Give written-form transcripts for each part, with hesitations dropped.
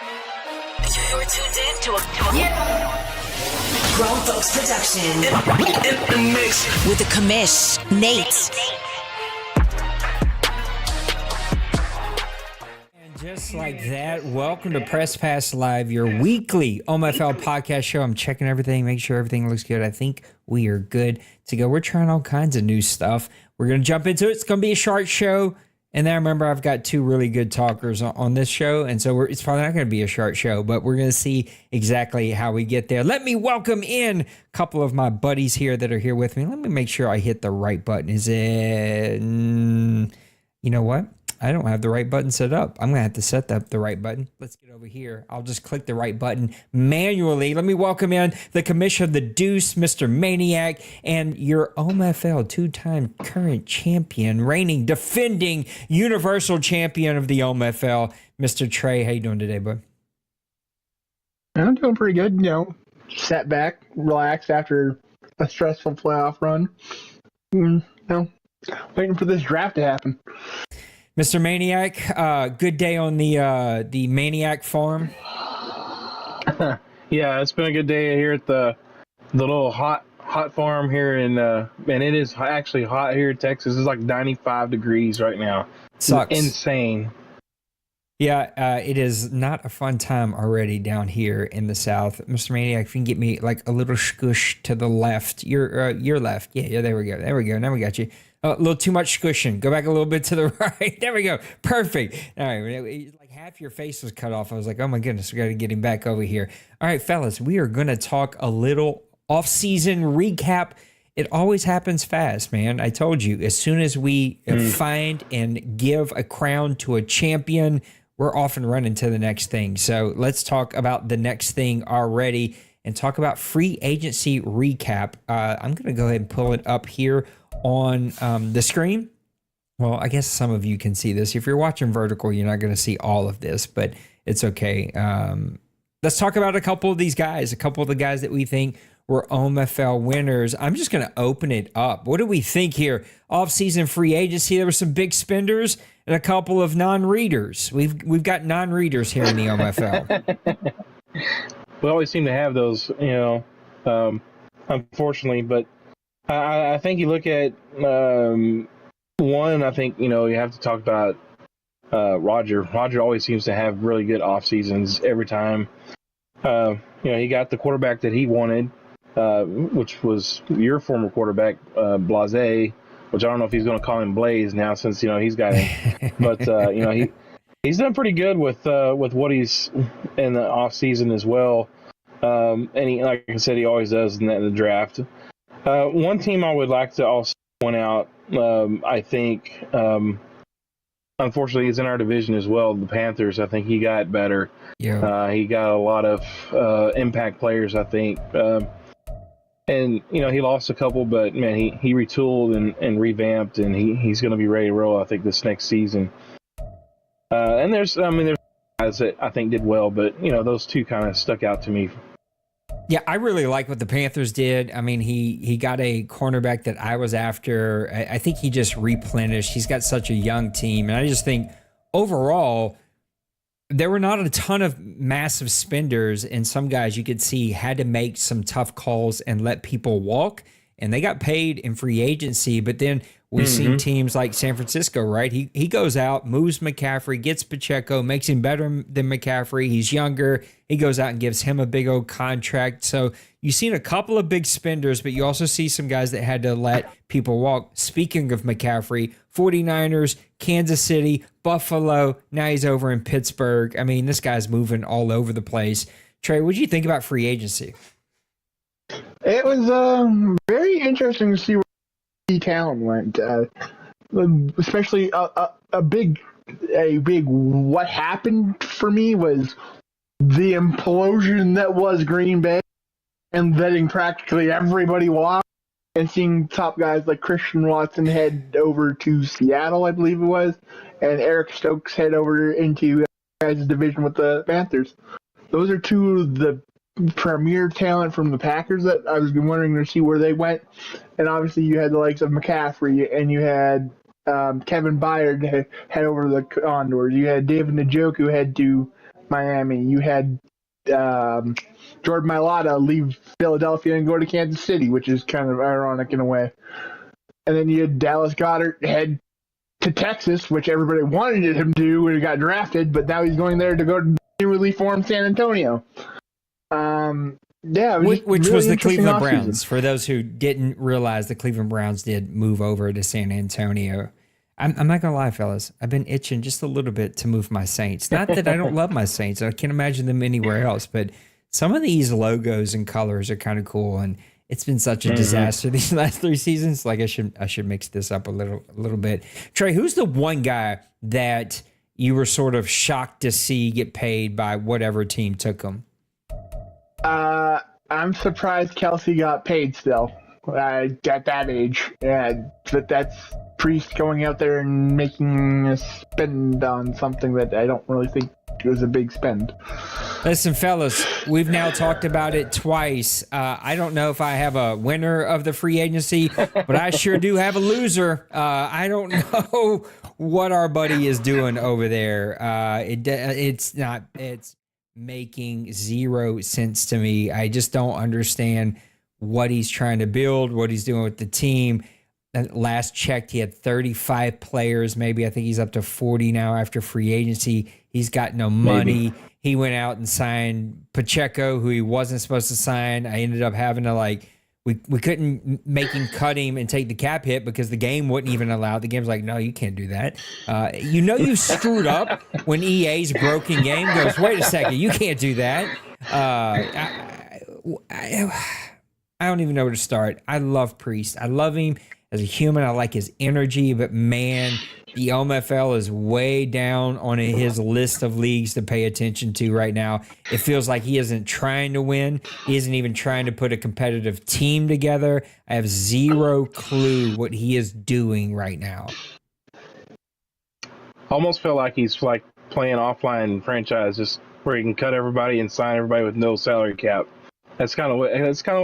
You're tuned in to a Grown Folks production. In the mix With the commish, Nate. And just like that, welcome to Press Pass Live, your weekly OMFL podcast show. I'm checking everything, make sure everything looks good. I think we are good to go. We're trying all kinds of new stuff. We're going to jump into it. It's going to be a short show. And then remember, I've got two really good talkers on this show. And so it's probably not going to be a short show, but we're going to see exactly how we get there. Let me welcome in a couple of my buddies here that are here with me. Let me make sure I hit the right button. Is it... You know what? I don't have the right button set up. I'm going to have to set up the right button. Let's get over here. I'll just click the right button manually. Let me welcome in the commissioner of the Deuce, Mr. Maniac, and your OMFL two-time current champion, reigning, defending universal champion of the OMFL, Mr. Trey. How you doing today, bud? I'm doing pretty good. Sat back, relaxed after a stressful playoff run. Waiting for this draft to happen. Mr. Maniac, good day on the Maniac farm. Yeah, it's been a good day here at the little hot farm here and it is actually hot here in Texas. It's like 95 degrees right now. Sucks. Insane. Yeah, it is not a fun time already down here in the South. Mr. Maniac, if you can get me like a little squish to the left, your left. Yeah, there we go. Now we got you. A little too much squishing. Go back a little bit to the right. There we go. Perfect. All right. Like half your face was cut off. I was like, oh my goodness, we got to get him back over here. All right, fellas, we are going to talk a little off-season recap. It always happens fast, man. I told you, as soon as we find and give a crown to a champion, we're off and running to the next thing. So let's talk about the next thing already and talk about free agency recap. I'm going to go ahead and pull it up here on the screen. Well, I guess some of you can see this. If you're watching vertical, you're not going to see all of this, but it's okay. Let's talk about a couple of these guys, a couple of the guys that we think were OMFL winners. I'm just going to open it up. What do we think here? Off-season free agency, there were some big spenders and a couple of non-readers. We've got non-readers here in the OMFL. We always seem to have those, unfortunately, but I think you look at one. I think you have to talk about Roger. Roger always seems to have really good off seasons every time. He got the quarterback that he wanted, which was your former quarterback, Blase. Which I don't know if he's going to call him Blaze now since he's got him. But he's done pretty good with what he's in the off season as well. And he, like I said, he always does in the draft. One team I would like to also point out, I think, unfortunately, is in our division as well. The Panthers. I think he got better. Yeah. He got a lot of impact players, I think. And he lost a couple, but man, he retooled and revamped, and he's going to be ready to roll, I think, this next season. And there's guys that I think did well, but those two kind of stuck out to me. Yeah, I really like what the Panthers did. I mean, he got a cornerback that I was after. I think he just replenished. He's got such a young team, and I just think overall there were not a ton of massive spenders, and some guys you could see had to make some tough calls and let people walk, and they got paid in free agency. But then we've seen teams like San Francisco, right? He goes out, moves McCaffrey, gets Pacheco, makes him better than McCaffrey. He's younger. He goes out and gives him a big old contract. So you've seen a couple of big spenders, but you also see some guys that had to let people walk. Speaking of McCaffrey, 49ers, Kansas City, Buffalo, now he's over in Pittsburgh. I mean, this guy's moving all over the place. Trey, what did you think about free agency? It was very interesting to see where the talent went, especially a big what happened for me was the implosion that was Green Bay and letting practically everybody walk and seeing top guys like Christian Watson head over to Seattle, I believe it was, and Eric Stokes head over into guys' division with the Panthers. Those are two of the premier talent from the Packers that I was wondering to see where they went. And obviously you had the likes of McCaffrey, and you had Kevin Byard head over to the Condors. You had David Njoku head to Miami. You had Jordan Mailata leave Philadelphia and go to Kansas City, which is kind of ironic in a way. And then you had Dallas Goedert head to Texas, which everybody wanted him to do when he got drafted, but now he's going there to go to newly formed San Antonio. Yeah, which really was the interesting Cleveland offseason. Browns. For those who didn't realize, the Cleveland Browns did move over to San Antonio. I'm not gonna lie, fellas. I've been itching just a little bit to move my Saints. Not that I don't love my Saints. I can't imagine them anywhere else. But some of these logos and colors are kind of cool. And it's been such a disaster these last 3 seasons. Like I should mix this up a little bit. Trey, who's the one guy that you were sort of shocked to see get paid by whatever team took him? I'm surprised Kelsey got paid still at that age. Yeah, but that's Priest going out there and making a spend on something that I don't really think was a big spend. Listen, fellas, we've now talked about it twice. I don't know if I have a winner of the free agency, but I sure do have a loser. I don't know what our buddy is doing over there. It's making zero sense to me. I just don't understand what he's trying to build, what he's doing with the team. Last checked, he had 35 players. Maybe I think he's up to 40 now after free agency. He's got no money. Maybe. He went out and signed Pacheco, who he wasn't supposed to sign. I ended up having to we couldn't make him cut him and take the cap hit because the game wouldn't even allow it. The game's like, no, you can't do that. You screwed up when EA's broken game goes, wait a second, you can't do that. I don't even know where to start. I love Priest. I love him as a human. I like his energy, but man, the OMFL is way down on his list of leagues to pay attention to right now. It feels like he isn't trying to win. He isn't even trying to put a competitive team together. I have zero clue what he is doing right now. Almost feel like he's like playing offline franchise, just where he can cut everybody and sign everybody with no salary cap. That's kind of what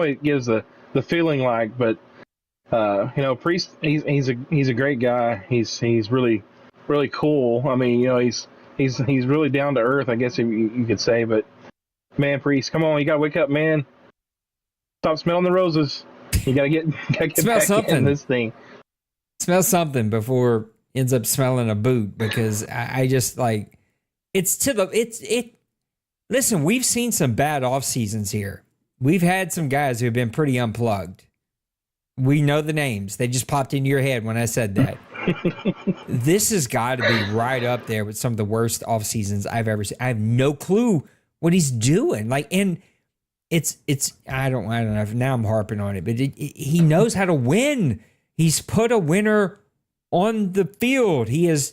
it gives the feeling like. But Priest, he's a great guy. He's really cool. I mean, he's really down to earth, I guess you could say. But man, Priest, come on, you gotta wake up, man. Stop smelling the roses. You gotta get smell back something in this thing. Smell something before ends up smelling a boot, because I just like Listen, we've seen some bad off seasons here. We've had some guys who have been pretty unplugged. We know the names. They just popped into your head when I said that. This has got to be right up there with some of the worst off seasons I've ever seen. I have no clue what he's doing. And it's I don't know. Now I'm harping on it, but he knows how to win. He's put a winner on the field. He has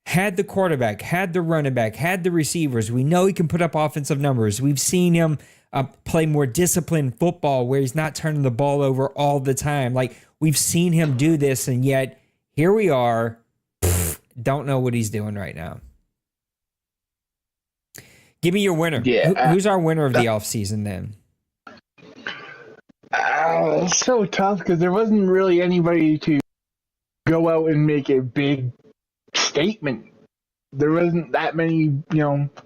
had the quarterback, had the running back, had the receivers. We know he can put up offensive numbers. We've seen him play more disciplined football where he's not turning the ball over all the time. We've seen him do this, and yet here we are. Don't know what he's doing right now. Give me your winner. Yeah, who's our winner of the offseason then? It's so tough because there wasn't really anybody to go out and make a big statement. There wasn't that many,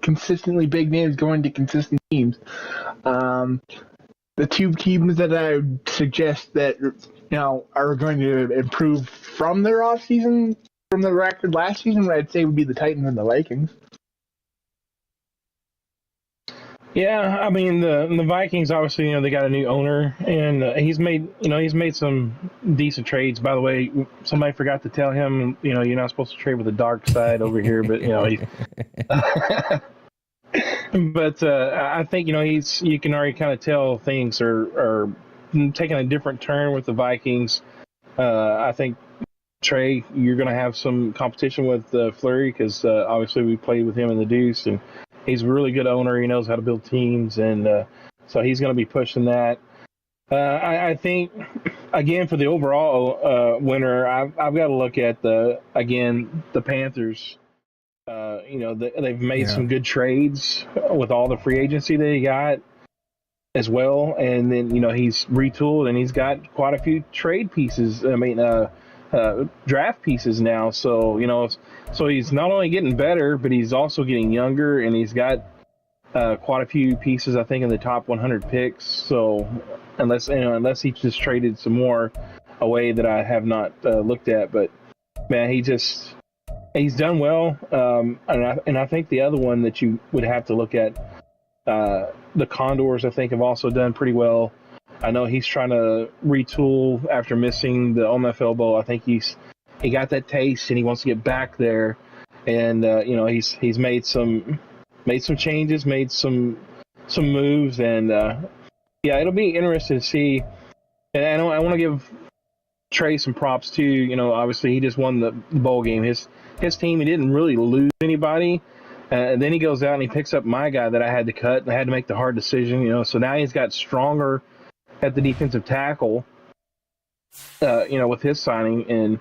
consistently big names going to consistent teams. The two teams that I would suggest that, are going to improve from their offseason, from the record last season, I'd say would be the Titans and the Vikings. Yeah, I mean the Vikings obviously they got a new owner, and he's made some decent trades. By the way, somebody forgot to tell him you're not supposed to trade with the dark side over here, but but I think you can already kind of tell things are taking a different turn with the Vikings. I think Trey, you're going to have some competition with Fleury because obviously we played with him in the Deuce, and he's a really good owner. He knows how to build teams, and so he's going to be pushing that. I think, again, for the overall winner, I've got to look at the Panthers. They've made some good trades with all the free agency that he got as well, and then he's retooled and he's got quite a few trade pieces. I mean, draft pieces now. So so he's not only getting better, but he's also getting younger, and he's got quite a few pieces, I think, in the top 100 picks. So unless he just traded some more away that I have not looked at, but man, he's done well. And I think the other one that you would have to look at, the Condors, I think, have also done pretty well. I know he's trying to retool after missing the OMFL Bowl. I think he got that taste and he wants to get back there. And he's made some changes, made some moves, and it'll be interesting to see. And I want to give Trey some props too. You know, obviously he just won the bowl game. His team, he didn't really lose anybody. And then he goes out and he picks up my guy that I had to cut. And I had to make the hard decision. You know, so now he's got stronger at the defensive tackle. With his signing, and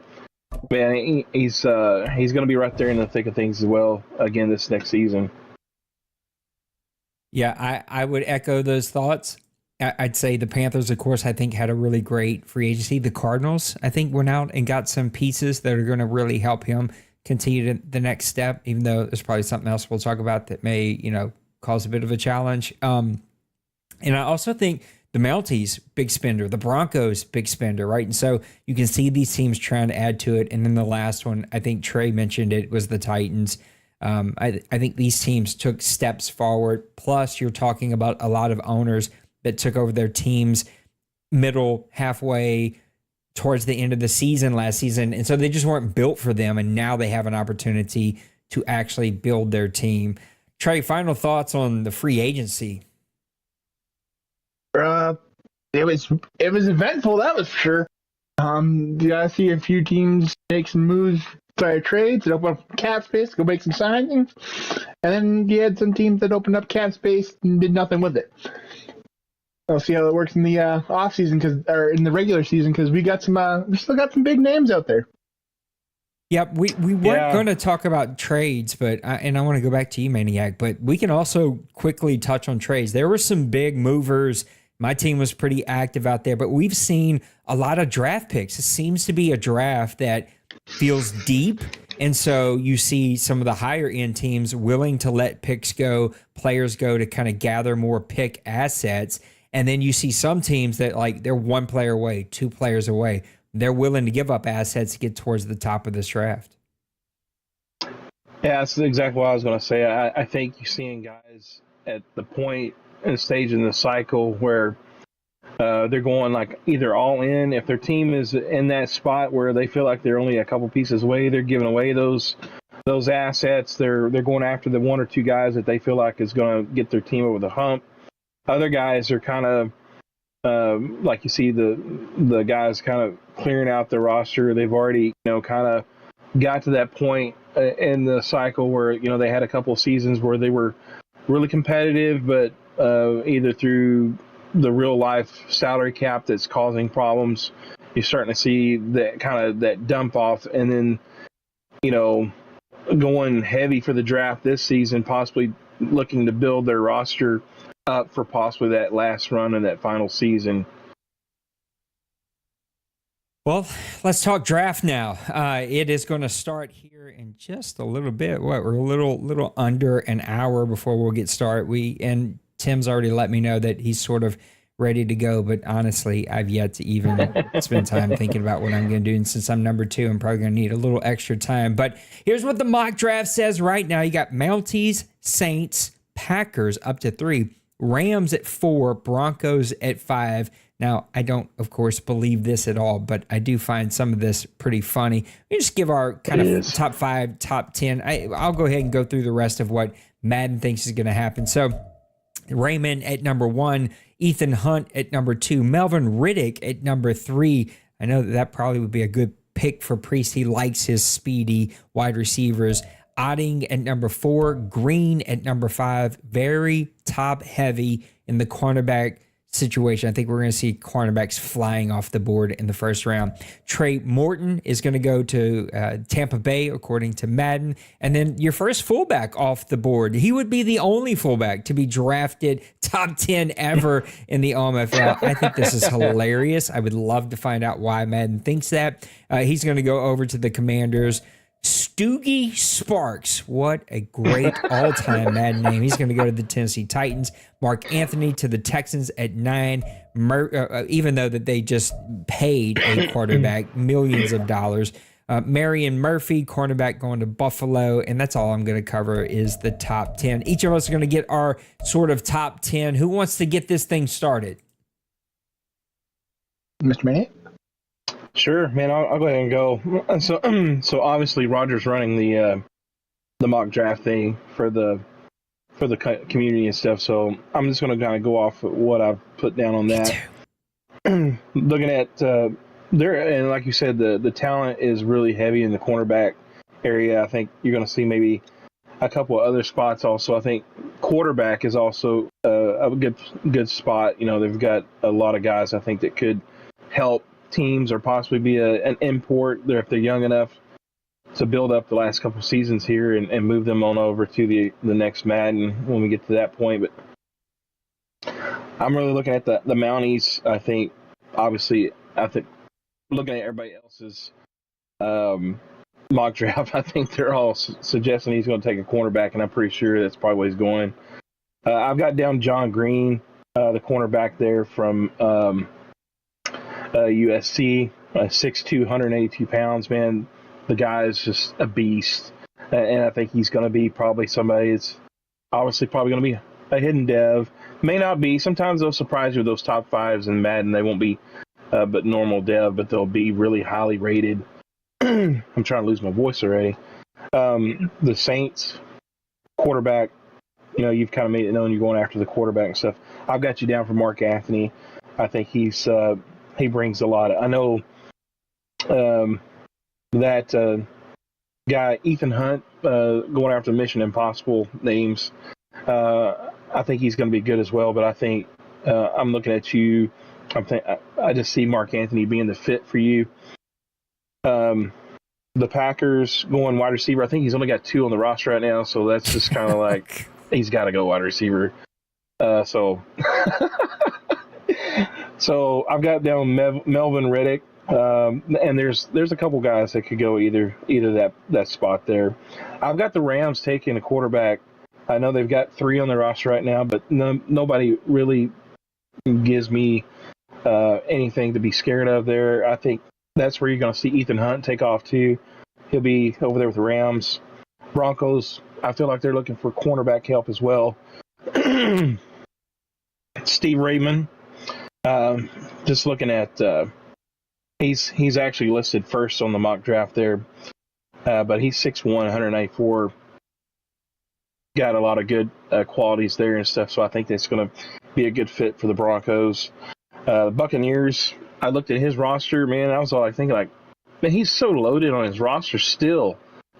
man, he's going to be right there in the thick of things as well again this next season. Yeah, I would echo those thoughts. I'd say the Panthers, of course, I think had a really great free agency. The Cardinals, I think, went out and got some pieces that are going to really help him continue the next step, even though there's probably something else we'll talk about that may, cause a bit of a challenge. And I also think the Mounties, big spender. The Broncos, big spender, right? And so you can see these teams trying to add to it. And then the last one, I think Trey mentioned it, was the Titans. I think these teams took steps forward. Plus, you're talking about a lot of owners that took over their teams halfway towards the end of the season last season. And so they just weren't built for them. And now they have an opportunity to actually build their team. Trey, final thoughts on the free agency? It was eventful, that was for sure. You gotta see a few teams make some moves, try trades, and open up cap space, go make some signings, and then you had some teams that opened up cap space and did nothing with it. I'll see how it works in the off season, or in the regular season, because we still got some big names out there. Yep, we weren't going to talk about trades, but I want to go back to you, Maniac, but we can also quickly touch on trades. There were some big movers. My team was pretty active out there, but we've seen a lot of draft picks. It seems to be a draft that feels deep, and so you see some of the higher end teams willing to let picks go, players go to kind of gather more pick assets, and then you see some teams that they're one player away, two players away. They're willing to give up assets to get towards the top of this draft. Yeah, that's exactly what I was going to say. I think you're seeing guys at the point and stage in the cycle where they're going either all in. If their team is in that spot where they feel like they're only a couple pieces away, they're giving away those assets. They're going after the one or two guys that they feel like is going to get their team over the hump. Other guys are kind of like you see the guys kind of clearing out the roster. They've already kind of got to that point in the cycle where they had a couple of seasons where they were really competitive, but either through the real life salary cap that's causing problems, you're starting to see that kind of that dump off, and then going heavy for the draft this season, possibly looking to build their roster up for possibly that last run in that final season. Well, let's talk draft now. It is going to start here in just a little bit. We're a little under an hour before we'll get started. And Tim's already let me know that he's sort of ready to go, but honestly, I've yet to even spend time thinking about what I'm going to do. And since I'm number 2, I'm probably going to need a little extra time. But here's what the mock draft says right now. You got Mounties, Saints, Packers up to 3, Rams at 4, Broncos at 5. Now, I don't, of course, believe this at all, but I do find some of this pretty funny. We just give our kind of top 5, top 10. I'll go ahead and go through the rest of what Madden thinks is going to happen. So, Raymond at number 1, Ethan Hunt at number 2, Melvin Riddick at number 3. I know that probably would be a good pick for Priest. He likes his speedy wide receivers. Otting at number 4, Green at number 5. Very top heavy in the cornerback situation. I think we're going to see cornerbacks flying off the board in the first round. Trey Morton is going to go to Tampa Bay, according to Madden. And then your first fullback off the board. He would be the only fullback to be drafted top 10 ever in the OMFL. I think this is hilarious. I would love to find out why Madden thinks that. He's going to go over to the Commanders. Stoogie Sparks. What a great all-time Madden name. He's going to go to the Tennessee Titans. Mark Anthony to the Texans at 9. Even though that they just paid a quarterback millions of dollars. Marion Murphy, cornerback, going to Buffalo. And that's all I'm going to cover is the top 10. Each of us are going to get our sort of top 10. Who wants to get this thing started? Mr. Maniac? Sure, man. I'll go ahead and go. So obviously Roger's running the mock draft thing for the community and stuff. So I'm just going to kind of go off what I've put down on that. Looking at there, and like you said, the talent is really heavy in the cornerback area. I think you're going to see maybe a couple of other spots also. I think quarterback is also a good spot. You know, they've got a lot of guys I think that could help teams or possibly be an import there if they're young enough to build up the last couple seasons here and move them on over to the next Madden when we get to that point. But I'm really looking at the Mounties. I think looking at everybody else's mock draft, I think they're all suggesting he's going to take a cornerback, and I'm pretty sure that's probably where he's going. I've got down John Green, the cornerback there from USC, 6'2", 182 pounds, man. The guy is just a beast. And I think he's going to be probably somebody that's obviously probably going to be a hidden dev. May not be. Sometimes they'll surprise you with those top fives in Madden. They won't be but normal dev, but they'll be really highly rated. I'm trying to lose my voice already. The Saints quarterback, you know, you've kind of made it known you're going after the quarterback and stuff. I've got you down for Mark Anthony. I think he brings a lot. I know that guy Ethan Hunt going after Mission Impossible names. I think he's going to be good as well. But I think I'm looking at you. I just see Mark Anthony being the fit for you. The Packers going wide receiver. I think he's only got 2 on the roster right now, so that's just kind of like he's got to go wide receiver. So I've got down Melvin Riddick, and there's a couple guys that could go either that spot there. I've got the Rams taking a quarterback. I know they've got 3 on their roster right now, but nobody really gives me anything to be scared of there. I think that's where you're going to see Ethan Hunt take off too. He'll be over there with the Rams. Broncos, I feel like they're looking for cornerback help as well. Steve Raymond, just looking at he's actually listed first on the mock draft there, but he's 6'1", 194. Got a lot of good qualities there and stuff, so I think that's going to be a good fit for the Broncos. The Buccaneers, I looked at his roster, man, I was thinking, man, he's so loaded on his roster still.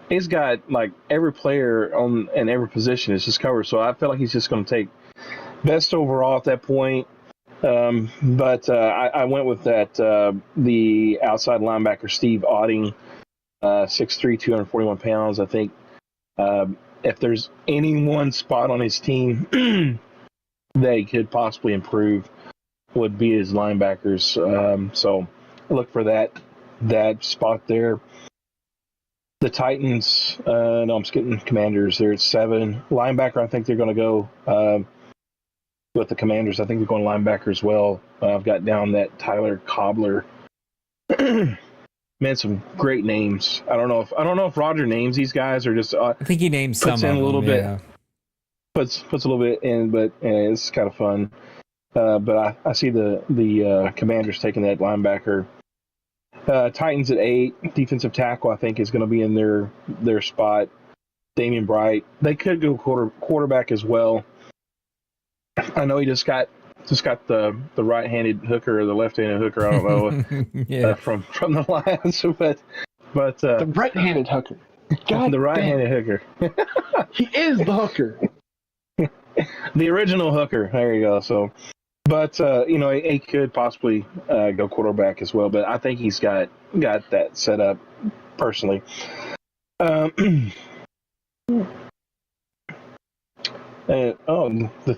He's got, every player in every position is just covered, so I feel like he's just going to take best overall at that point. But I went with that, the outside linebacker, Steve Otting, 6'3", 241 pounds. I think if there's any one spot on his team that he could possibly improve, would be his linebackers. So look for that spot there. The Titans, no, I'm skipping Commanders. They're at 7. Linebacker, I think they're going to go with the Commanders. I think they're going linebacker as well. I've got down that Tyler Cobbler. Man, some great names. I don't know if Roger names these guys or just. I think he names some in of a little them, bit. yeah. Puts a little bit in, but it's kind of fun. But I see the Commanders taking that linebacker. Titans at 8. Defensive tackle, I think, is going to be in their spot. Damian Bright. They could go quarterback as well. I know he just got the right-handed hooker or the left-handed hooker. I don't know yeah. from the Lions, but The right-handed hooker. God the right-handed hooker. He is the hooker. The original hooker. There you go. So, but he could possibly go quarterback as well. But I think he's got that set up personally. The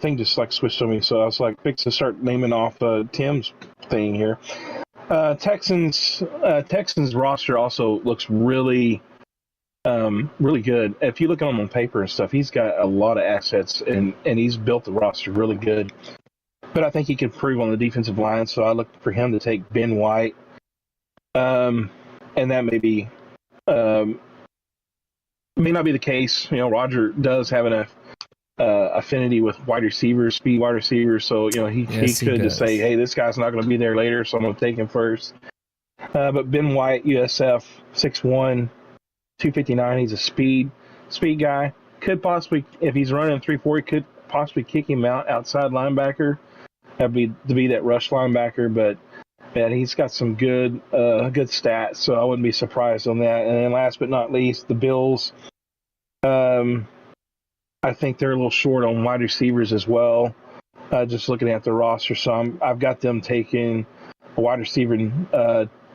thing just switched on me, so I was fixing to start naming off Tim's thing here. Texans roster also looks really really good. If you look at him on paper and stuff, he's got a lot of assets, and he's built the roster really good. But I think he can improve on the defensive line, so I look for him to take Ben White. And that may be may not be the case. Roger does have an affinity with wide receivers, speed wide receivers, so he could just say, hey, this guy's not going to be there later, so I'm going to take him first. But Ben White, USF, 6'1", 259, he's a speed guy. Could possibly, if he's running 3-4, could possibly kick him outside linebacker. That'd be to be that rush linebacker, but man, he's got some good stats, so I wouldn't be surprised on that. And then last but not least, the Bills. I think they're a little short on wide receivers as well. Just looking at the roster, so I've got them taking a wide receiver,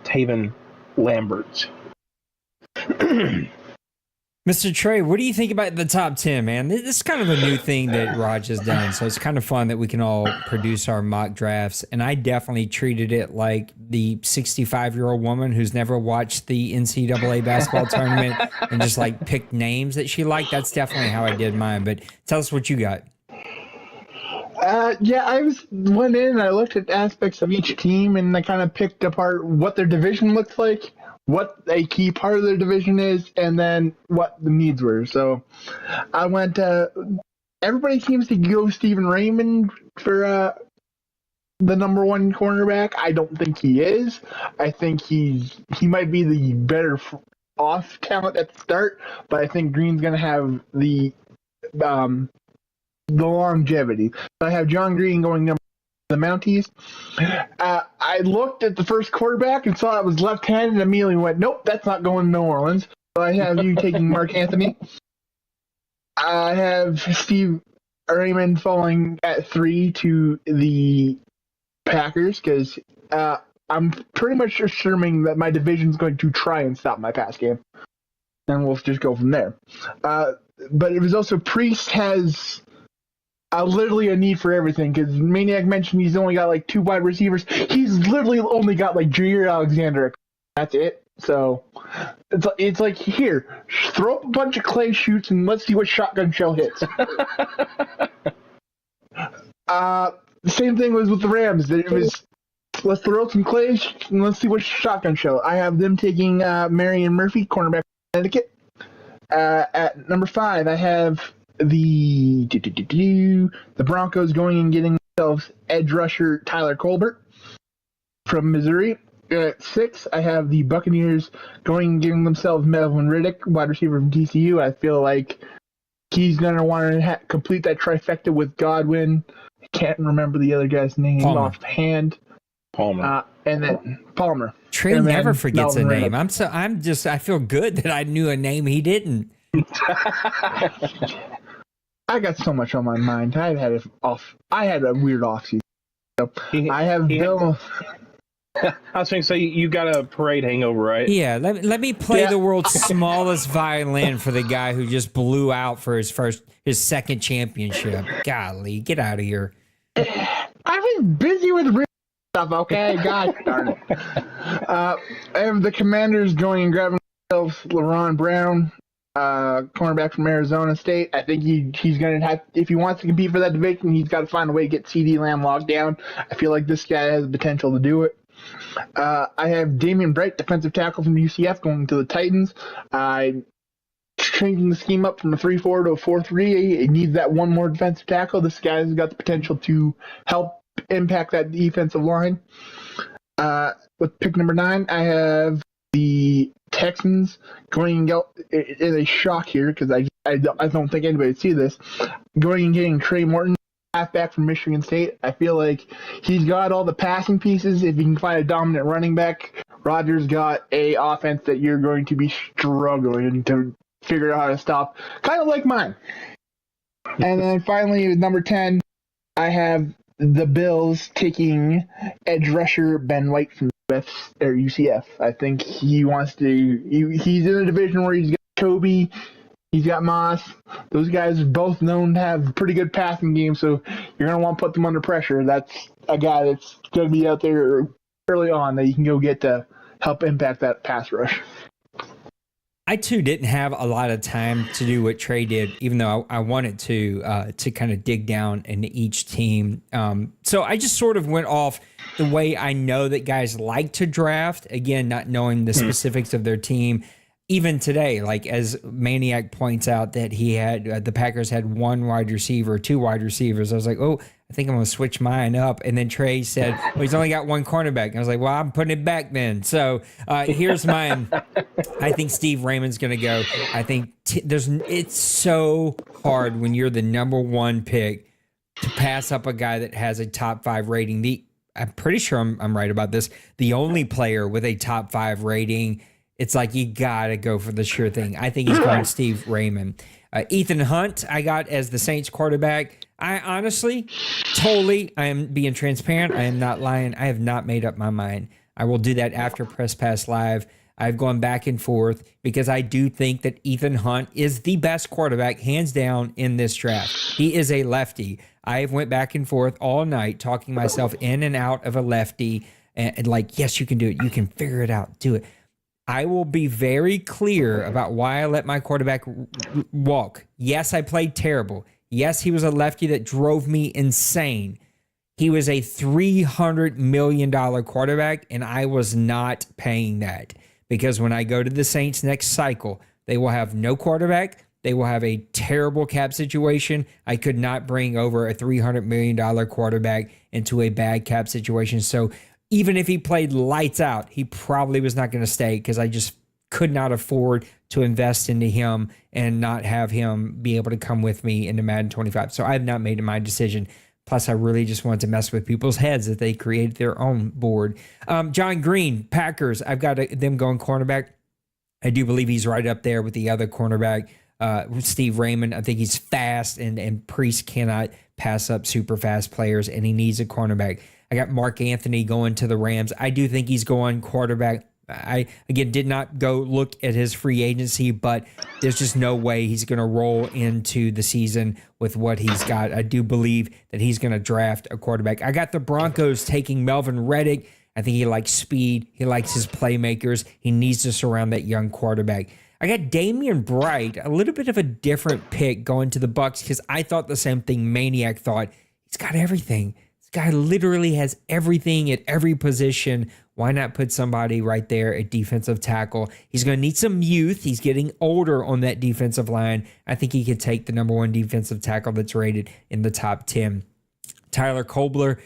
Taven Lambert. Mr. Trey, what do you think about the top 10, man? This is kind of a new thing that Raj has done, so it's kind of fun that we can all produce our mock drafts, and I definitely treated it like the 65-year-old woman who's never watched the NCAA basketball tournament and just like picked names that she liked. That's definitely how I did mine, but tell us what you got. I went in and I looked at aspects of each team, and I kind of picked apart what their division looks like, what a key part of their division is, and then what the needs were. So I went, everybody seems to go Stephen Raymond for the number one cornerback. I don't think he is. I think he might be the better off talent at the start, but I think Green's going to have the longevity. So I have John Green going number the Mounties. I looked at the first quarterback and saw it was left-handed and immediately went, nope, that's not going to New Orleans. So I have you taking Mark Anthony. I have Steve Raymond falling at 3 to the Packers because I'm pretty much assuming that my division's going to try and stop my pass game. And we'll just go from there. But it was also Priest has literally a need for everything because Maniac mentioned he's only got like 2 wide receivers. He's literally only got like Jair Alexander. That's it. So it's like, here, throw up a bunch of clay shoots and let's see what shotgun shell hits. The same thing was with the Rams. It was, let's throw out some clay and let's see what shotgun shell. I have them taking Marion Murphy, cornerback from Connecticut. At number 5, I have the Broncos going and getting themselves edge rusher Tyler Colbert from Missouri. At 6, I have the Buccaneers going and getting themselves Melvin Riddick, wide receiver from TCU. I feel like he's going to want to complete that trifecta with Godwin. I can't remember the other guy's name offhand. Palmer. And then Palmer. Trey and never forgets a name. Riddick. I feel good that I knew a name he didn't. I got so much on my mind. I had a weird offseason. So I have Bill. I was going to say, you got a parade hangover, right? Yeah, let me play the world's smallest violin for the guy who just blew out for his second championship. Golly, get out of here. I've been busy with real stuff, okay? God darn it. I have the Commanders going and grabbing themselves LeRon Brown, cornerback from Arizona State. I think he's going to have, if he wants to compete for that division, he's got to find a way to get CeeDee Lamb locked down. I feel like this guy has the potential to do it. I have Damian Bright, defensive tackle from UCF, going to the Titans. I'm changing the scheme up from a 3-4 to a 4-3. It needs that one more defensive tackle. This guy's got the potential to help impact that defensive line. With pick number 9, I have the Texans going in a shock here because I don't think anybody would see this. Going and getting Trey Morton, halfback from Michigan State. I feel like he's got all the passing pieces. If he can find a dominant running back, Rodgers got a offense that you're going to be struggling to figure out how to stop, kind of like mine. And then finally, with number 10, I have the Bills taking edge rusher Ben White from UCF. I think he wants to. He's in a division where he's got Kobe. He's got Moss. Those guys are both known to have pretty good passing games, so you're going to want to put them under pressure. That's a guy that's going to be out there early on that you can go get to help impact that pass rush. I too didn't have a lot of time to do what Trey did, even though I wanted to kind of dig down into each team. So I just sort of went off the way I know that guys like to draft. Again, not knowing the specifics of their team. Even today, like as Maniac points out that he had the Packers had one wide receiver, two wide receivers. I was like, oh, I think I'm going to switch mine up. And then Trey said, well, he's only got one cornerback. And I was like, well, I'm putting it back then. So here's mine. I think Steve Raymond's going to go. I think it's so hard when you're the number one pick to pass up a guy that has a top 5 rating. I'm pretty sure I'm right about this. The only player with a top 5 rating. It's like you got to go for the sure thing. I think he's going Steve Raymond. Ethan Hunt, I got as the Saints quarterback. I honestly, I am being transparent. I am not lying. I have not made up my mind. I will do that after Press Pass Live. I've gone back and forth because I do think that Ethan Hunt is the best quarterback, hands down, in this draft. He is a lefty. I went back and forth all night talking myself in and out of a lefty and like, yes, you can do it. You can figure it out. Do it. I will be very clear about why I let my quarterback walk. Yes, I played terrible. Yes, he was a lefty that drove me insane. He was a $300 million quarterback, and I was not paying that because when I go to the Saints next cycle, they will have no quarterback. They will have a terrible cap situation. I could not bring over a $300 million quarterback into a bad cap situation. So even if he played lights out, he probably was not going to stay because I just could not afford to invest into him and not have him be able to come with me into Madden 25. So I have not made my decision. Plus, I really just wanted to mess with people's heads that they created their own board. John Green, Packers, I've got them going cornerback. I do believe he's right up there with the other cornerback, Steve Raymond. I think he's fast, and Priest cannot pass up super fast players, and he needs a cornerback. I got Mark Anthony going to the Rams. I do think he's going quarterback. I, again, did not go look at his free agency, but there's just no way he's going to roll into the season with what he's got. I do believe that he's going to draft a quarterback. I got the Broncos taking Melvin Reddick. I think he likes speed. He likes his playmakers. He needs to surround that young quarterback. I got Damian Bright, a little bit of a different pick going to the Bucs because I thought the same thing Maniac thought. He's got everything. Guy literally has everything at every position. Why not put somebody right there at defensive tackle? He's going to need some youth. He's getting older on that defensive line. I think he could take the number 1 defensive tackle that's rated in the top 10. Tyler Kobler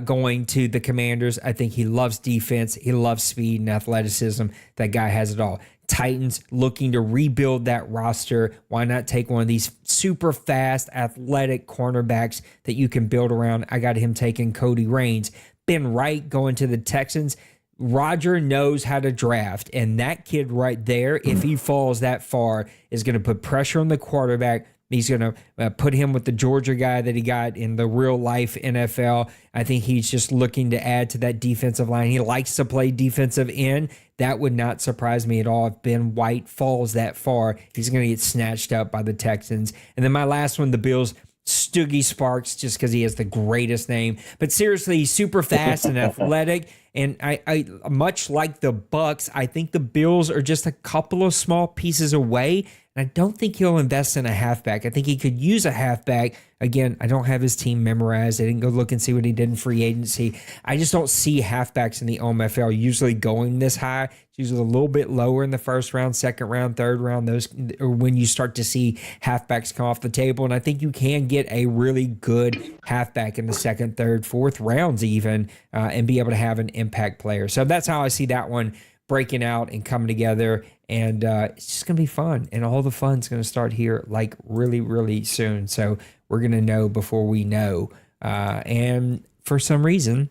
going to the Commanders. I think he loves defense. He loves speed and athleticism. That guy has it all. Titans looking to rebuild that roster. Why not take one of these super fast, athletic cornerbacks that you can build around? I got him taking Cody Raines. Ben Wright going to the Texans. Roger knows how to draft, and that kid right there, if he falls that far, is going to put pressure on the quarterback. He's going to put him with the Georgia guy that he got in the real life NFL. I think he's just looking to add to that defensive line. He likes to play defensive end. That would not surprise me at all if Ben White falls that far. He's going to get snatched up by the Texans. And then my last one, the Bills, Stoogie Sparks, just because he has the greatest name. But seriously, he's super fast and athletic. And I much like the Bucs, I think the Bills are just a couple of small pieces away. And I don't think he'll invest in a halfback. I think he could use a halfback. Again, I don't have his team memorized. I didn't go look and see what he did in free agency. I just don't see halfbacks in the OMFL usually going this high. It's usually a little bit lower in the first round, second round, third round. Those are when you start to see halfbacks come off the table. And I think you can get a really good halfback in the second, third, fourth rounds even, and be able to have an impact player. So that's how I see that one breaking out and coming together. And it's just going to be fun. And all the fun's going to start here like really, really soon. So we're going to know before we know. And for some reason,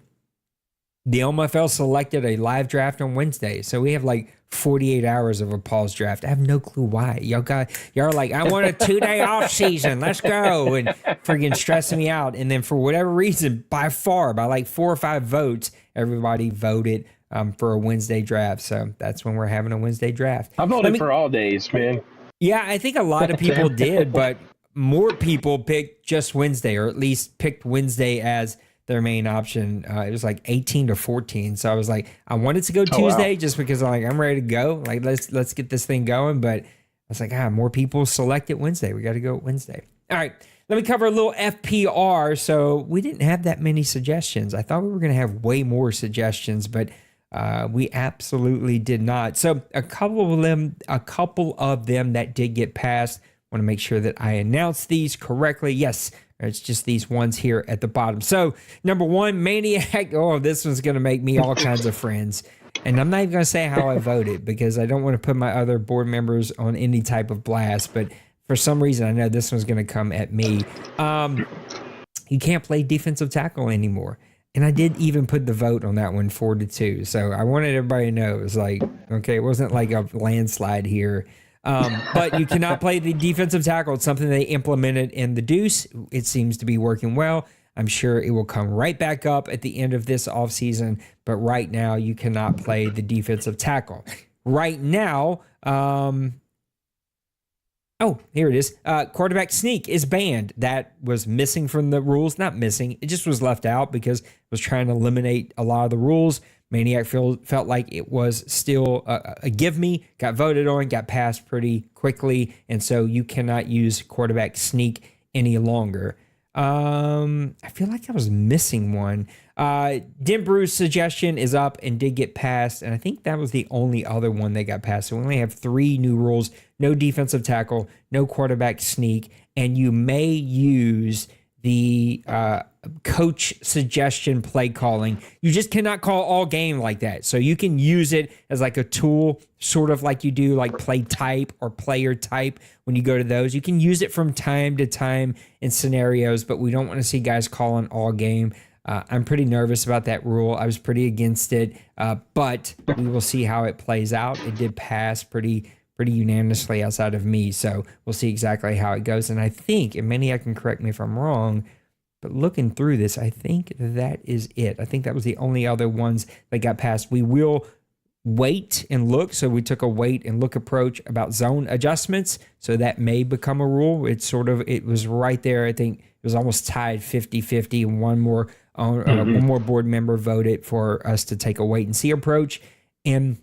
the OMFL selected a live draft on Wednesday. So we have like 48 hours of a pause draft. I have no clue why. Y'all are like, I want a 2-day off season. Let's go. And friggin' stressing me out. And then for whatever reason, by like 4 or 5 votes, everybody voted for a Wednesday draft. So that's when we're having a Wednesday draft. I voted for all days, man. Yeah, I think a lot of people did, but more people picked just Wednesday, or at least picked Wednesday as their main option. It was like 18-14. So I was like, I wanted to go Oh, wow. Tuesday just because I'm ready to go. Like, let's get this thing going. But I was like, more people select it Wednesday. We got to go Wednesday. All right. Let me cover a little FPR. So we didn't have that many suggestions. I thought we were going to have way more suggestions, but we absolutely did not. So a couple of them that did get passed. Want to make sure that I announce these correctly. Yes, it's just these ones here at the bottom. So number one, Maniac. Oh, this one's going to make me all kinds of friends. And I'm not even going to say how I voted because I don't want to put my other board members on any type of blast. But for some reason, I know this one's going to come at me. You can't play defensive tackle anymore. And I did even put the vote on that one 4-2. So I wanted everybody to know it was like, okay, it wasn't like a landslide here. But you cannot play the defensive tackle. It's something they implemented in the Deuce. It seems to be working well. I'm sure it will come right back up at the end of this offseason. But right now, you cannot play the defensive tackle. Right now, here it is. Quarterback sneak is banned. That was missing from the rules. Not missing. It just was left out because it was trying to eliminate a lot of the rules. Maniac felt like it was still a give me, got voted on, got passed pretty quickly, and so you cannot use quarterback sneak any longer. I feel like I was missing one. Denbru's suggestion is up and did get passed, and I think that was the only other one that got passed. So we only have 3 new rules: no defensive tackle, no quarterback sneak, and you may use the coach suggestion play calling. You just cannot call all game like that. So you can use it as like a tool, sort of like you do like play type or player type when you go to those. You can use it from time to time in scenarios, but we don't want to see guys calling all game. I'm pretty nervous about that rule. I was pretty against it, but we will see how it plays out. It did pass pretty unanimously outside of me, so we'll see exactly how it goes. And I think, and Maniac can correct me if I'm wrong, but looking through this, I think that is it. I think that was the only other ones that got passed. We will wait and look. So we took a wait and look approach about zone adjustments. So that may become a rule. It was right there. I think it was almost tied 50-50. And one more board member voted for us to take a wait and see approach. And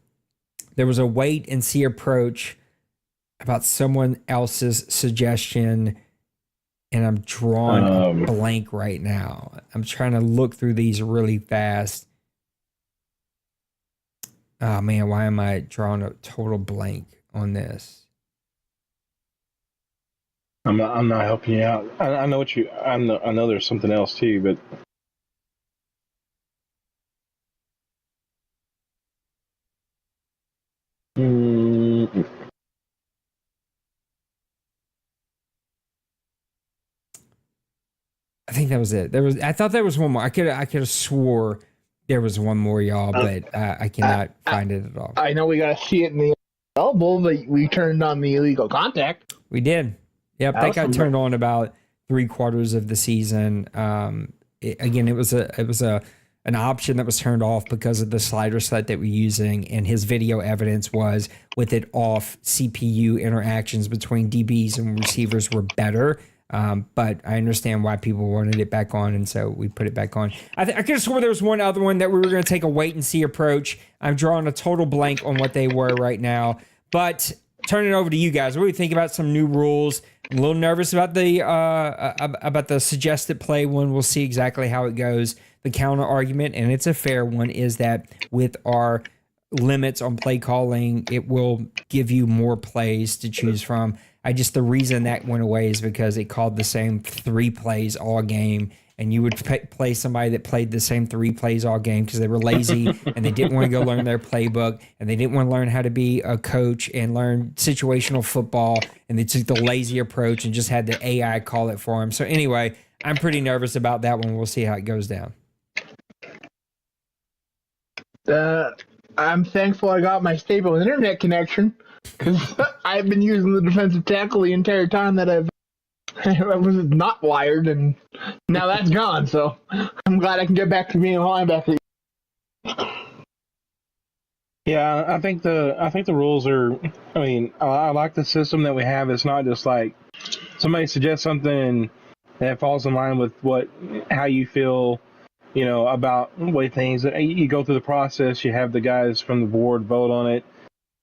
there was a wait and see approach about someone else's suggestion, and I'm drawing a blank right now. I'm trying to look through these really fast. Oh man, why am I drawing a total blank on this? I'm not helping you out. I know what I know there's something else too, but I think that was it. I thought there was one more. I could have swore there was one more, y'all, but I cannot find it at all. I know we got to see it in the elbow, but we turned on the illegal contact. We did. Yep, that got turned on about 3/4 of the season. It was an option that was turned off because of the slider set that we're using, and his video evidence was with it off, CPU interactions between DBs and receivers were better. But I understand why people wanted it back on, and so we put it back on. I could have swore there was one other one that we were going to take a wait and see approach. I'm drawing a total blank on what they were right now. But turn it over to you guys. What do you think about some new rules? I'm a little nervous about the suggested play one. We'll see exactly how it goes. The counter argument, and it's a fair one, is that with our limits on play calling, it will give you more plays to choose from. The reason that went away is because it called the same 3 plays all game, and you would play somebody that played the same 3 plays all game because they were lazy and they didn't want to go learn their playbook, and they didn't want to learn how to be a coach and learn situational football, and they took the lazy approach and just had the AI call it for them. So anyway, I'm pretty nervous about that one. We'll see how it goes down. I'm thankful I got my stable internet connection, because I've been using the defensive tackle the entire time that I was not wired, and now that's gone. So I'm glad I can get back to being a linebacker. yeah, I think the rules are. I mean, I like the system that we have. It's not just like somebody suggests something that falls in line with how you feel about the way things. You go through the process. You have the guys from the board vote on it.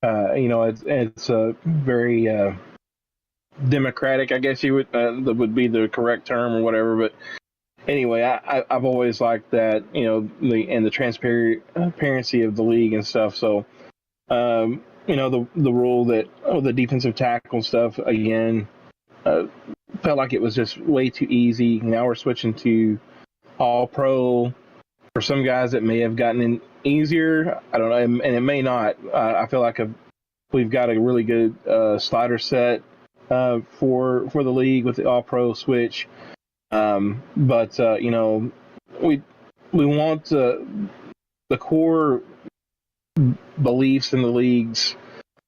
It's a very democratic, I guess you would that would be the correct term or whatever. But anyway, I've always liked that, the transparency of the league and stuff. So, the rule that the defensive tackle stuff again felt like it was just way too easy. Now we're switching to all pro. For some guys, it may have gotten in easier. I don't know, and it may not. I feel like we've got a really good slider set for the league with the all pro switch. But we want the core beliefs in the leagues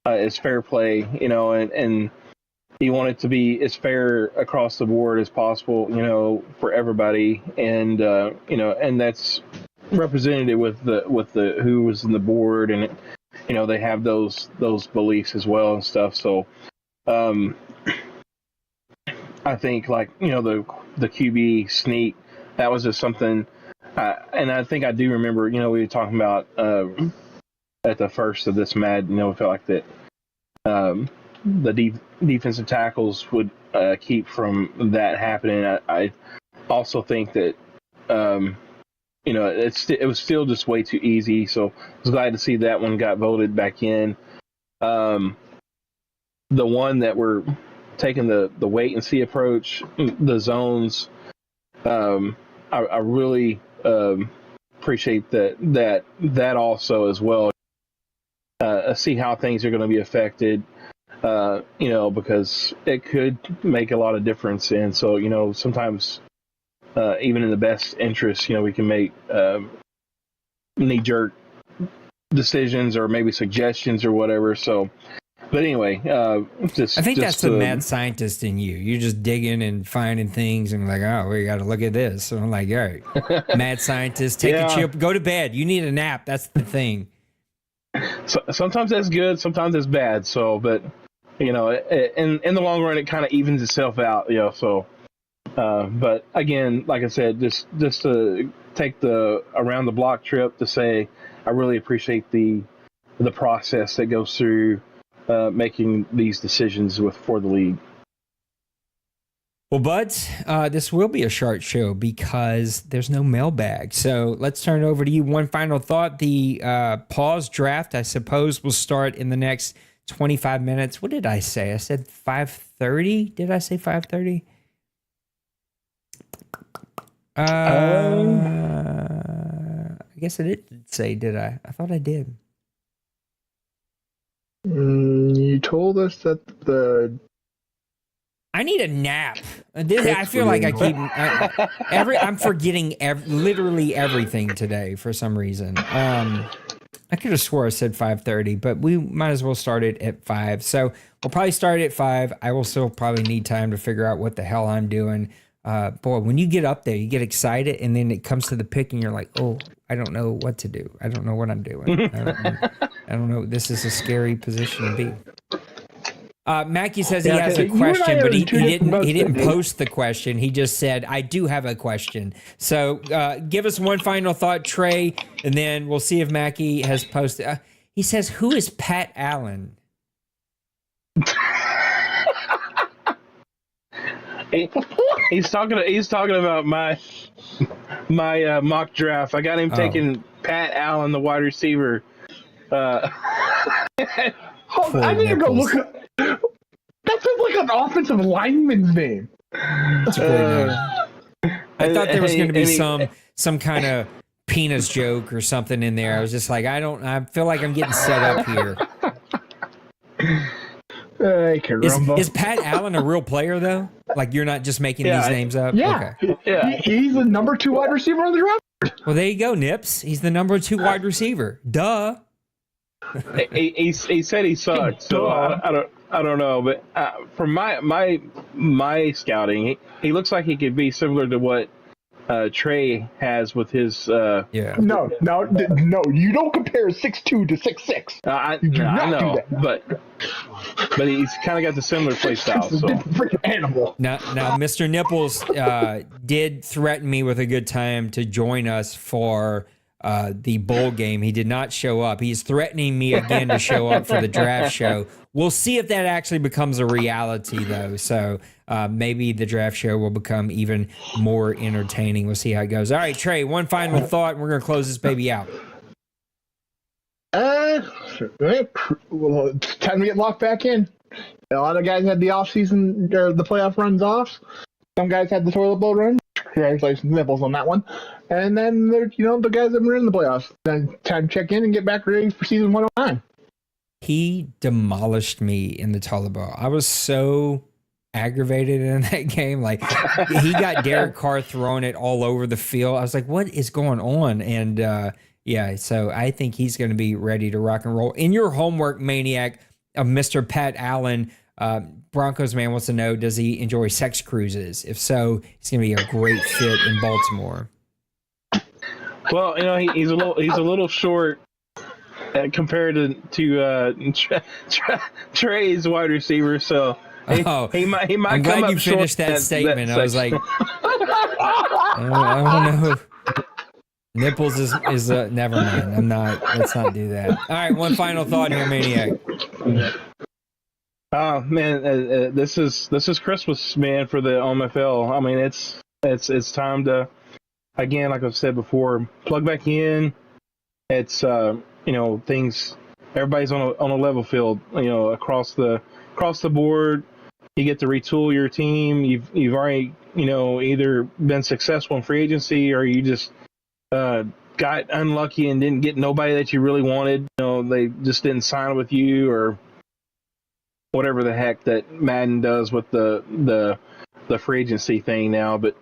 is fair play, and you want it to be as fair across the board as possible, for everybody, and and that's represented with the who was in the board, and they have those beliefs as well and stuff. So I think the QB sneak, that was just something, and I think I do remember, we were talking about at the first of this Madden, we felt like that the defensive tackles would keep from that happening. I also think that it was still just way too easy. So I was glad to see that one got voted back in. The one that we're taking the wait and see approach, the zones. I really appreciate that also as well. See how things are going to be affected, because it could make a lot of difference. And so, sometimes even in the best interest, we can make knee-jerk decisions or maybe suggestions or whatever. So, but anyway, I think that's the mad scientist in you. You're just digging and finding things and like, oh, we got to look at this. So I'm like, all right, mad scientist, take a chill, go to bed. You need a nap. That's the thing. So, sometimes that's good, sometimes that's bad. So, but in the long run, it kind of evens itself out. So, but again, like I said, just to take the around the block trip to say, I really appreciate the process that goes through making these decisions for the league. Well, Buds, this will be a short show because there's no mailbag. So let's turn it over to you. One final thought. The pause draft, I suppose, will start in the next 25 minutes. What did I say? I said 5:30? Did I say 5:30? I guess I didn't say, did I? I thought I did. You told us that I need a nap. I feel like I keep I'm forgetting literally everything today for some reason. I could have swore I said 5:30, but we might as well start it at 5. So we'll probably start at 5. I will still probably need time to figure out what the hell I'm doing. Boy, when you get up there, you get excited, and then it comes to the pick, and you're like, oh, I don't know what to do. I don't know what I'm doing. I don't know. This is a scary position to be. Mackie says he has a question, but he didn't post the question. He just said, I do have a question. So give us one final thought, Trey, and then we'll see if Mackie has posted. He says, who is Pat Allen? He's talking about my mock draft. I got him taking Pat Allen, the wide receiver. I need to go look at. That sounds like an offensive lineman's name. That's a great name. I thought there was going to be some kind of penis joke or something in there. I was just like, I feel like I'm getting set up here. Is Pat Allen a real player though? Like you're not just making these names up? Yeah. Okay. Yeah. He's the number 2 wide receiver on the draft. Well, there you go, Nips. He's the number 2 wide receiver. Duh. He said he sucked, so I don't know, but from my scouting, he looks like he could be similar to what Trey has with his. Yeah. No, you don't compare 6'2" to 6'6". You do I not do know, that. but he's kind of got the similar play style. It's a So different freaking animal. Now, Mr. Nipples did threaten me with a good time to join us for the bowl game. He did not show up. He's threatening me again to show up for the draft show. We'll see if that actually becomes a reality, though. So maybe the draft show will become even more entertaining. We'll see how it goes. All right, Trey, one final thought, and we're going to close this baby out. Well, it's time to get locked back in. A lot of guys had the off season or the playoff runs off. Some guys had the toilet bowl run. Congratulations, Nipples, on that one. And then there's the guys that were in the playoffs. Then time to check in and get back ready for season 109. He demolished me in the toilet bowl. I was so aggravated in that game. Like, he got Derek Carr throwing it all over the field. I was like, what is going on? And yeah, so I think he's going to be ready to rock and roll. In your homework maniac of Mr. Pat Allen, Broncos man wants to know, does he enjoy sex cruises? If so, he's going to be a great fit in Baltimore. well, he's a little short compared to Trey's wide receiver. So he might. I'm come glad up you finished short that statement. I was like, section. I don't know. Nipples is never mind. I'm not. Let's not do that. All right, one final thought here, maniac. Oh man, this is Christmas, man, for the OMFL. I mean, it's time to, again, like I've said before, plug back in. It's things. Everybody's on a level field. Across the board. You get to retool your team. You've already either been successful in free agency, or you just got unlucky and didn't get nobody that you really wanted. They just didn't sign with you, or whatever the heck that Madden does with the free agency thing now. But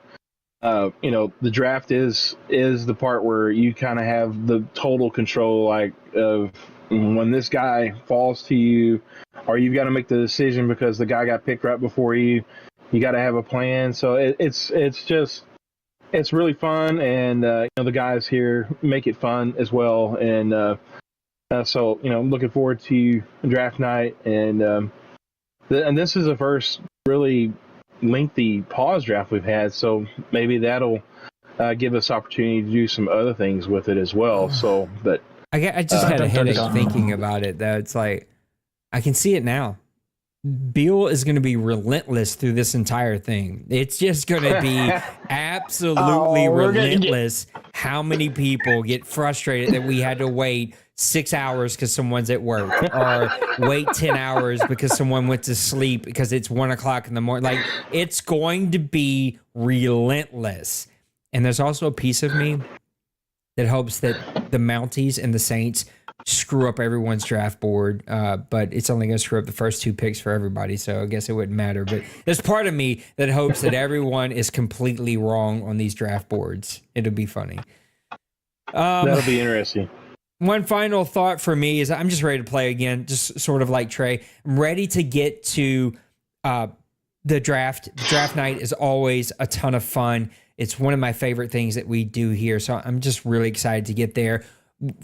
the draft is the part where you kind of have the total control, like, of when this guy falls to you, or you've got to make the decision because the guy got picked right before you. You got to have a plan. So it's really fun, and the guys here make it fun as well. And so looking forward to draft night, and this is the first really lengthy pause draft we've had, so maybe that'll give us opportunity to do some other things with it as well. So, but I just had a headache thinking about it. That it's like, I can see it now. Beal is going to be relentless through this entire thing. It's just going to be absolutely relentless. How many people get frustrated that we had to wait 6 hours because someone's at work, or wait 10 hours because someone went to sleep because it's 1 o'clock in the morning. Like, it's going to be relentless. And there's also a piece of me that hopes that the Mounties and the Saints screw up everyone's draft board, but it's only going to screw up the first 2 picks for everybody, so I guess it wouldn't matter. But there's part of me that hopes that everyone is completely wrong on these draft boards. It'll be funny. That'll be interesting. One final thought for me is I'm just ready to play again, just sort of like Trey. I'm ready to get to the draft. Draft night is always a ton of fun. It's one of my favorite things that we do here, so I'm just really excited to get there.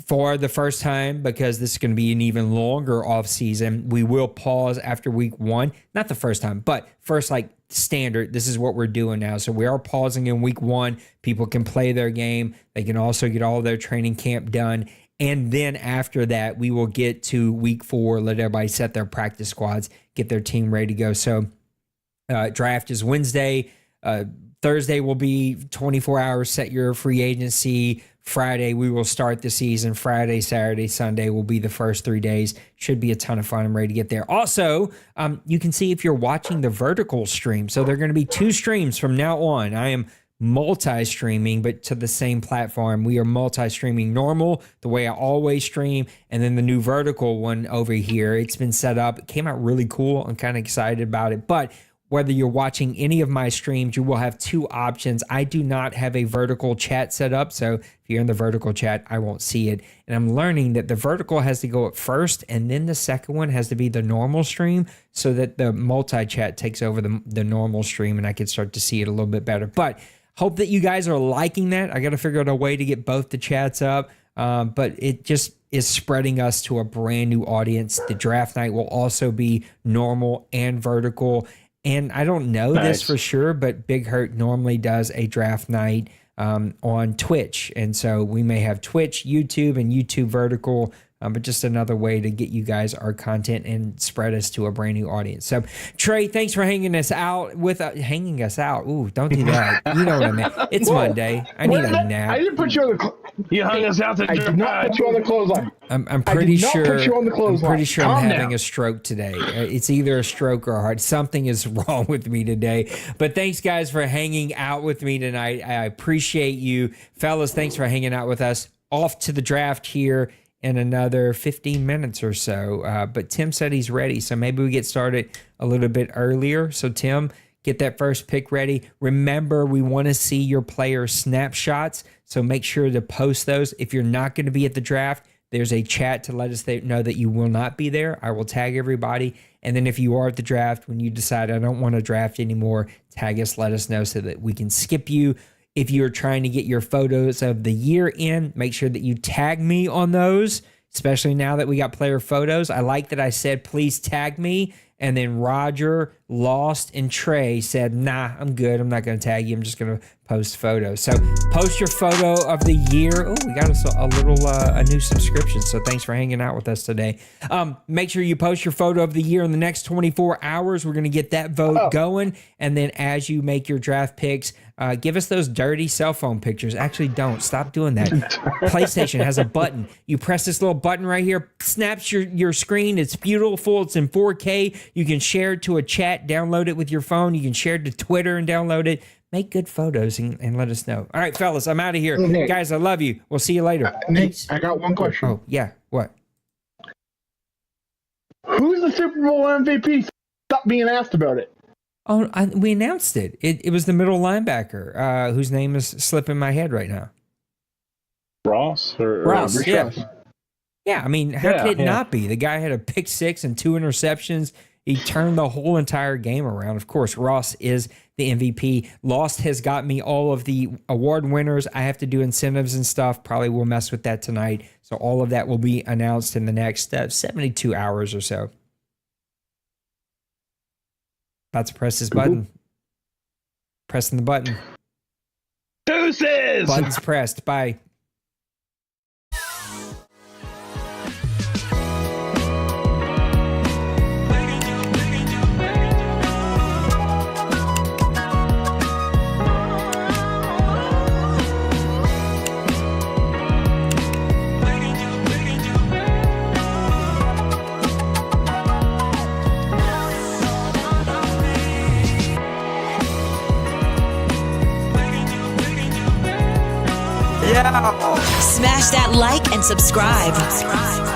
For the first time, because this is going to be an even longer off season, we will pause after week 1. Not the first time, but first, like, standard. This is what we're doing now. So we are pausing in week 1. People can play their game. They can also get all their training camp done. And then after that, we will get to week 4, let everybody set their practice squads, get their team ready to go. So draft is Wednesday. Thursday will be 24 hours, set your free agency. Friday, we will start the season. Friday, Saturday, Sunday will be the first 3 days. Should be a ton of fun. I'm ready to get there. Also, you can see if you're watching the vertical stream. So there are going to be 2 streams from now on. I am multi-streaming, but to the same platform. We are multi-streaming normal, the way I always stream, and then the new vertical one over here. It's been set up. It came out really cool. I'm kind of excited about it. But whether you're watching any of my streams, you will have 2 options. I do not have a vertical chat set up, so if you're in the vertical chat, I won't see it. And I'm learning that the vertical has to go up first, and then the second one has to be the normal stream, so that the multi-chat takes over the normal stream, and I can start to see it a little bit better. But hope that you guys are liking that. I got to figure out a way to get both the chats up, but it just is spreading us to a brand new audience. The draft night will also be normal and vertical. And I don't know this for sure, but Big Hurt normally does a draft night on Twitch. And so we may have Twitch, YouTube, and YouTube vertical, but just another way to get you guys our content and spread us to a brand new audience. So Trey, thanks for hanging us out. Ooh, don't do that. You know what I mean. It's Monday. I need a nap. I didn't put you on the. You hung us out to I did not put you on the clothesline. I'm pretty sure. Put you on the clothesline. I'm pretty sure I'm Calm having down. a stroke today. It's either a stroke or a heart. Something is wrong with me today. But thanks, guys, for hanging out with me tonight. I appreciate you, fellas. Thanks for hanging out with us. Off to the draft here in another 15 minutes or so. But Tim said he's ready, so maybe we get started a little bit earlier. So Tim, get that first pick ready. Remember, we want to see your player snapshots, so make sure to post those. If you're not going to be at the draft, there's a chat to let us know that you will not be there. I will tag everybody. And then if you are at the draft, when you decide I don't want to draft anymore, tag us, let us know so that we can skip you. If you're trying to get your photos of the year in, make sure that you tag me on those, especially now that we got player photos. I like that I said, please tag me. And then Roger, Lost, and Trey said, nah, I'm good. I'm not going to tag you. I'm just going to post photos. So post your photo of the year. Oh, we got us a new subscription. So thanks for hanging out with us today. Make sure you post your photo of the year in the next 24 hours. We're going to get that vote going. And then as you make your draft picks, give us those dirty cell phone pictures. Actually, don't. Stop doing that. PlayStation has a button. You press this little button right here, snaps your screen. It's beautiful. It's in 4K. You can share it to a chat, download it with your phone. You can share it to Twitter and download it. Make good photos and let us know. All right, fellas, I'm out of here. Nick. Guys, I love you. We'll see you later. Nick, I got one question. Oh, yeah. What? Who's the Super Bowl MVP? Stop being asked about it. Oh, we announced it. It was the middle linebacker whose name is slipping my head right now. Ross? Ross, yeah. Yeah, I mean, how could it yeah. not be? The guy had a pick six and 2 interceptions. He turned the whole entire game around. Of course, Ross is the MVP. Lost has got me all of the award winners. I have to do incentives and stuff. Probably will mess with that tonight. So all of that will be announced in the next 72 hours or so. About to press this button. Pressing the button. Deuces! Button's pressed. Bye. Smash that like and subscribe.